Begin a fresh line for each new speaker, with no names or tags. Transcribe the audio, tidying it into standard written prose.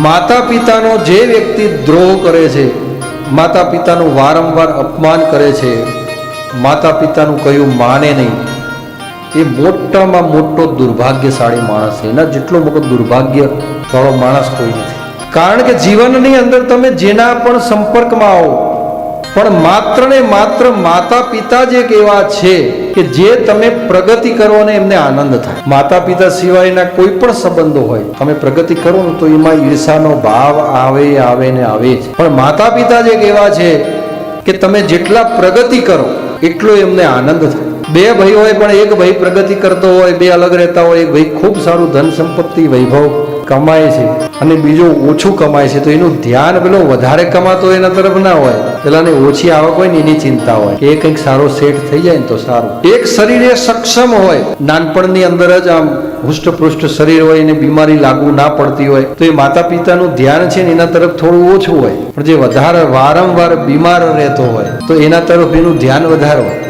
માતા પિતાનો જે વ્યક્તિ દ્રોહ કરે છે, માતા પિતાનું વારંવાર અપમાન કરે છે, માતા પિતાનું કહ્યું માને નહીં, એ મોટામાં મોટો દુર્ભાગ્યશાળી માણસ છે. એના જેટલો મોટો દુર્ભાગ્ય વાળો માણસ કોઈ નથી. કારણ કે જીવનની અંદર તમે જેના પણ સંપર્કમાં આવો, પણ માત્ર ને માત્ર માતા પિતા જ એક એવા છે કે જે તમે પ્રગતિ કરો અને એમને આનંદ થાય. માતા પિતા સિવાયના કોઈ પણ સંબંધો હોય, તમે પ્રગતિ કરો ને તો એમાં ઈર્ષાનો ભાવ આવે ને આવે જ. પણ માતા પિતા જ એક એવા છે કે તમે જેટલા પ્રગતિ કરો એટલો એમને આનંદ થાય. બે ભાઈ હોય પણ એક ભાઈ પ્રગતિ કરતો હોય, બે અલગ રહેતા હોય, એક ભાઈ ખૂબ સારું ધન સંપત્તિ વૈભવ કમાય છે અને બીજો ઓછું કમાય છે, તો એનું ધ્યાન પેલો વધારે કમાતો એના તરફ ના હોય, પેલાને ઓછી આવક હોય ને એની ચિંતા હોય કે એ કંઈક સારો સેટ થઈ જાય ને તો સારું. એક શરીર એ સક્ષમ હોય, નાનપણની અંદર જ આમ હૃષ્ટપૃષ્ટ શરીર હોય એને બીમારી લાગુ ના પડતી હોય, તો એ માતા પિતાનું ધ્યાન છે ને એના તરફ થોડું ઓછું હોય. પણ જે વધારે વારંવાર બીમાર રહેતો હોય તો એના તરફ એનું ધ્યાન વધારે હોય.